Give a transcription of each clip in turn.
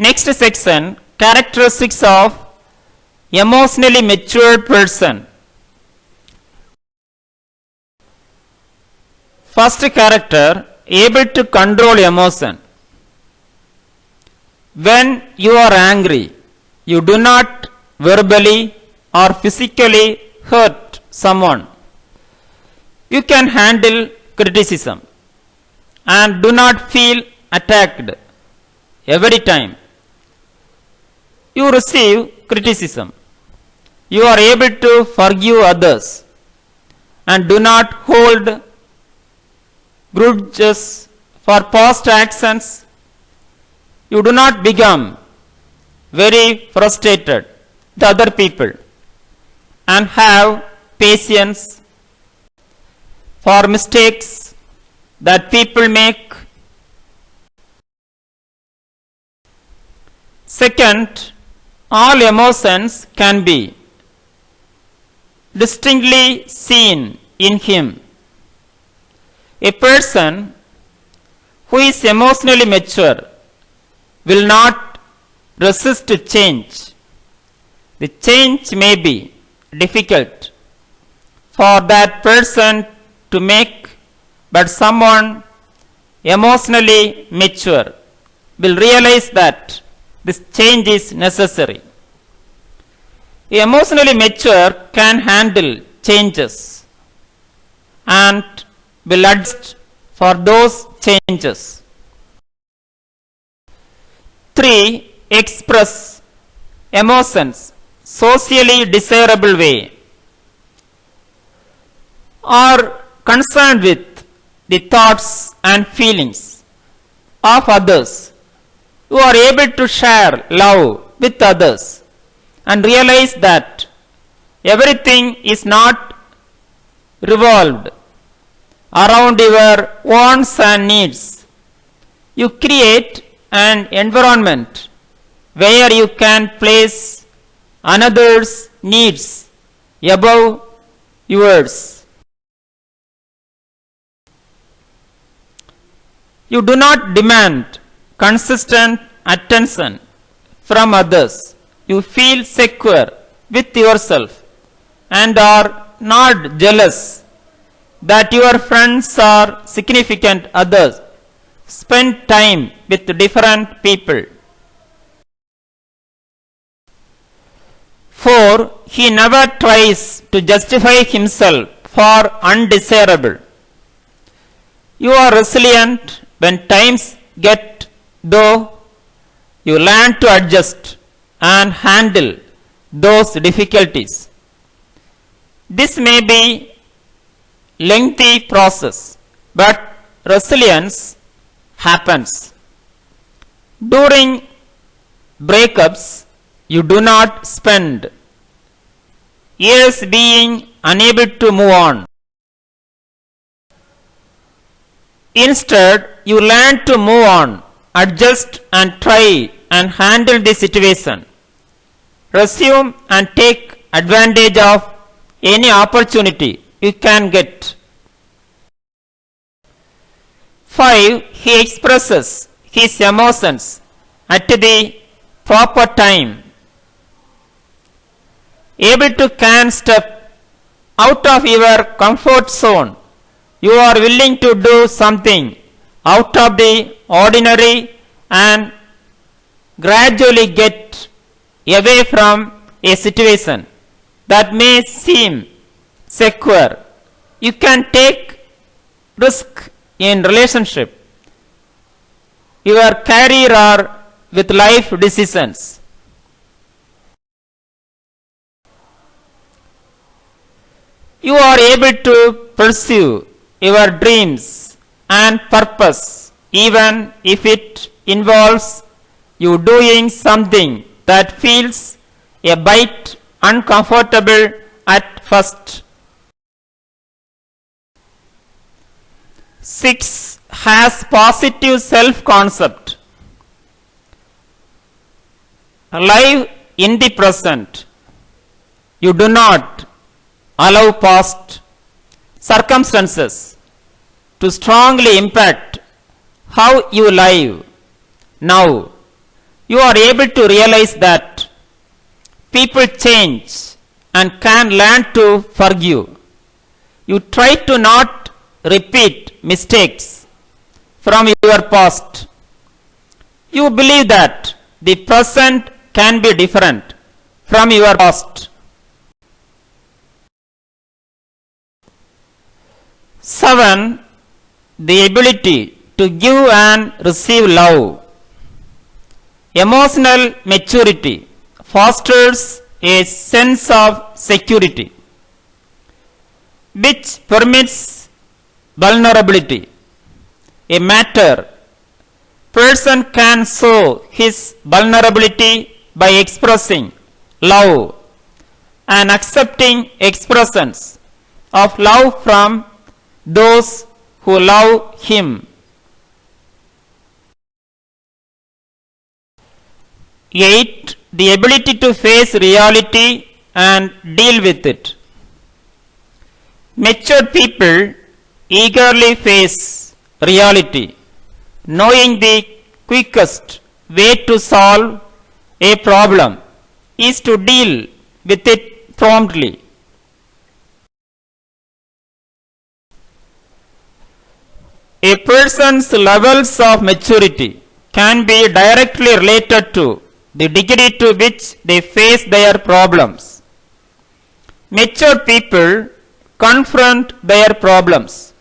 Next section, characteristics of emotionally mature person. First character, able to control emotion. When you are angry, you do not verbally or physically hurt someone. You can handle criticism and do not feel attacked every time you receive criticism. You are able to forgive others and do not hold grudges for past actions. You do not become very frustrated with other people and have patience for mistakes that people make. Second, all emotions can be distinctly seen in him. A person who is emotionally mature will not resist change. The change may be difficult for that person to make, but someone emotionally mature will realize that this change is necessary. Emotionally mature can handle changes and will adjust for those changes. 3. Express emotions socially desirable way. Are concerned with the thoughts and feelings of others. You are able to share love with others and realize that everything is not revolved around your wants and needs. You create an environment where you can place another's needs above yours. You do not demand consistent attention from others. You feel secure with yourself and are not jealous that your friends or significant others spend time with different people. 4. He never tries to justify himself for undesirable. You are resilient when times get though. You learn to adjust and handle those difficulties. This may be lengthy process, but resilience happens. During breakups, you do not spend years being unable to move on. Instead, you learn to move on, adjust and try and handle the situation. Resume and take advantage of any opportunity you can get. 5. He expresses his emotions at the proper time. Able to can step out of your comfort zone. You are willing to do something out of the ordinary and gradually get away from a situation that may seem secure. You can take risk in relationship, your career or with life decisions. You are able to pursue your dreams and purpose even if it involves you doing something that feels a bit uncomfortable at first. 6. Has positive self-concept. Live in the present. You do not allow past circumstances to strongly impact how you live now. You are able to realize that people change and can learn to forgive. You try to not repeat mistakes from your past. You believe that the present can be different from your past. 7. The ability to give and receive love. Emotional maturity fosters a sense of security, which permits vulnerability. A matter person can show his vulnerability by expressing love and accepting expressions of love from those who love him. 8. The ability to face reality and deal with it. Mature people eagerly face reality, knowing the quickest way to solve a problem is to deal with it promptly. A person's levels of maturity can be directly related to the degree to which they face their problems. Mature people confront their problems.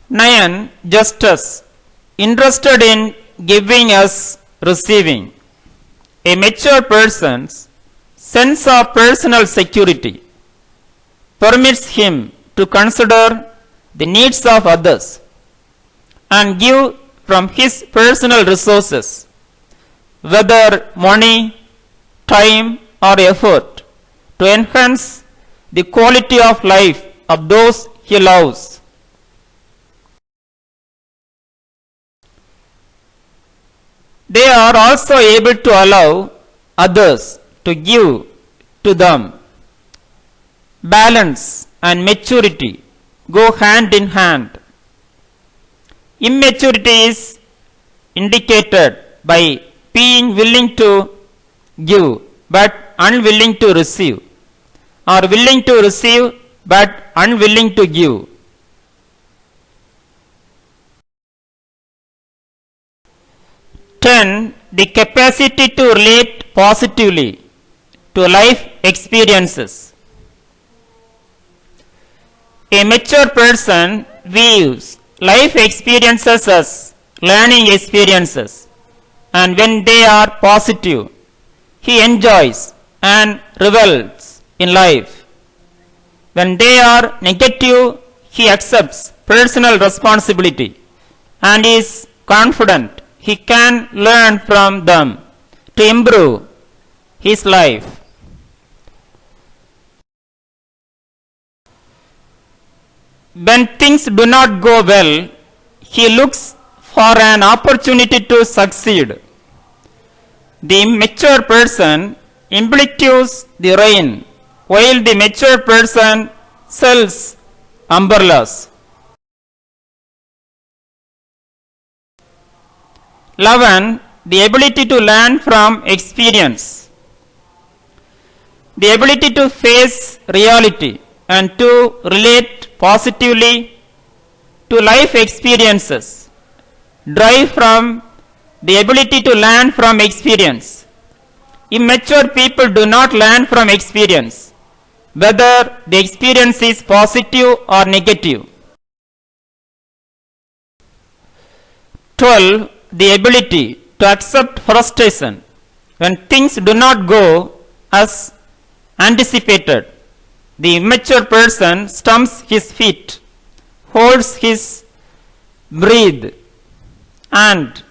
9. Justice, interested in giving as receiving. A mature person's sense of personal security permits him to consider the needs of others and give from his personal resources, whether money, time, or effort, to enhance the quality of life of those he loves. They are also able to allow others to give to them. Balance and maturity go hand in hand. Immaturity is indicated by being willing to give but unwilling to receive, or willing to receive but unwilling to give. 10. The capacity to relate positively to life experiences. A mature person views life experiences as learning experiences, and when they are positive, he enjoys and revels in life. When they are negative, he accepts personal responsibility and is confident he can learn from them to improve his life. When things do not go well, he looks for an opportunity to succeed. The immature person impetus the rain, while the mature person sells umbrellas. 11. The ability to learn from experience. The ability to face reality and to relate positively to life experiences derive from the ability to learn from experience. Immature people do not learn from experience, whether the experience is positive or negative. 12. The ability to accept frustration when things do not go as anticipated. The immature person stamps his feet, holds his breath, and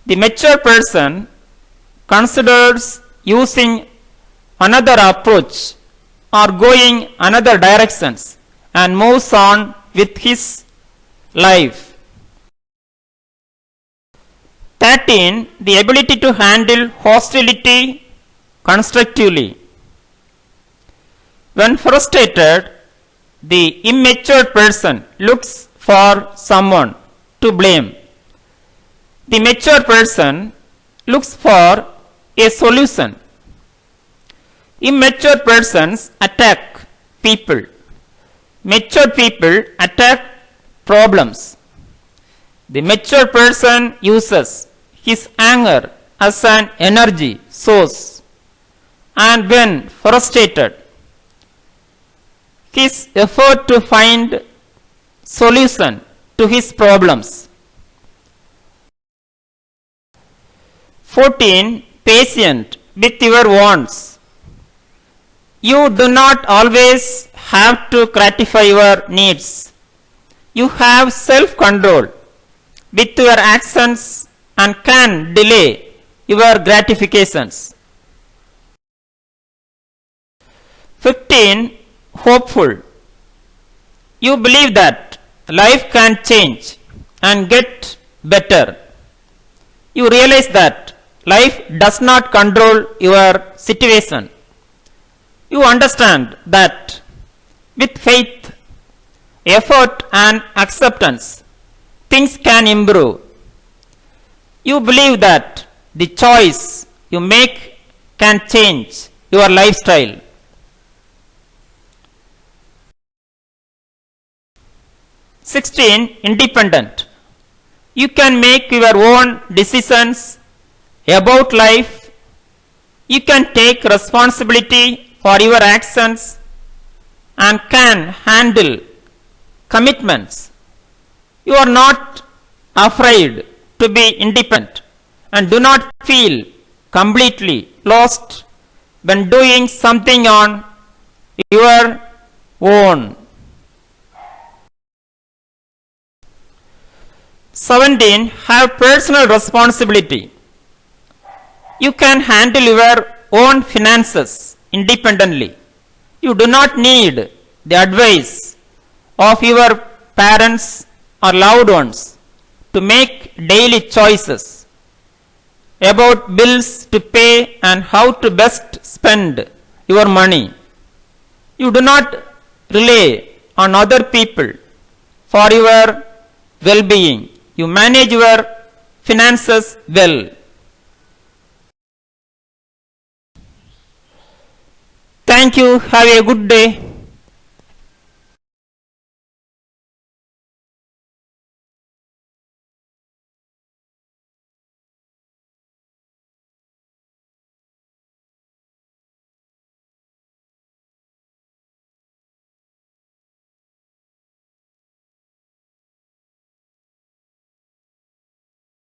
the mature person considers using another approach or going another directions and moves on with his life. 13. The ability to handle hostility constructively. When frustrated, the immature person looks for someone to blame. The mature person looks for a solution. Immature persons attack people. Mature people attack problems. The mature person uses his anger as an energy source, and when frustrated, his effort to find solution to his problems. 14. Patient with your wants. You do not always have to gratify your needs. You have self-control with your actions and can delay your gratifications. 15. Hopeful. You believe that life can change and get better. You realize that life does not control your situation. You understand that with faith, effort and acceptance, things can improve. You believe that the choice you make can change your lifestyle. 16. Independent. You can make your own decisions about life. You can take responsibility for your actions and can handle commitments. You are not afraid to be independent and do not feel completely lost when doing something on your own. 17. Have personal responsibility. You can handle your own finances independently. You do not need the advice of your parents or loved ones to make daily choices about bills to pay and how to best spend your money. You do not rely on other people for your well-being. You manage your finances well. Thank you. Have a good day.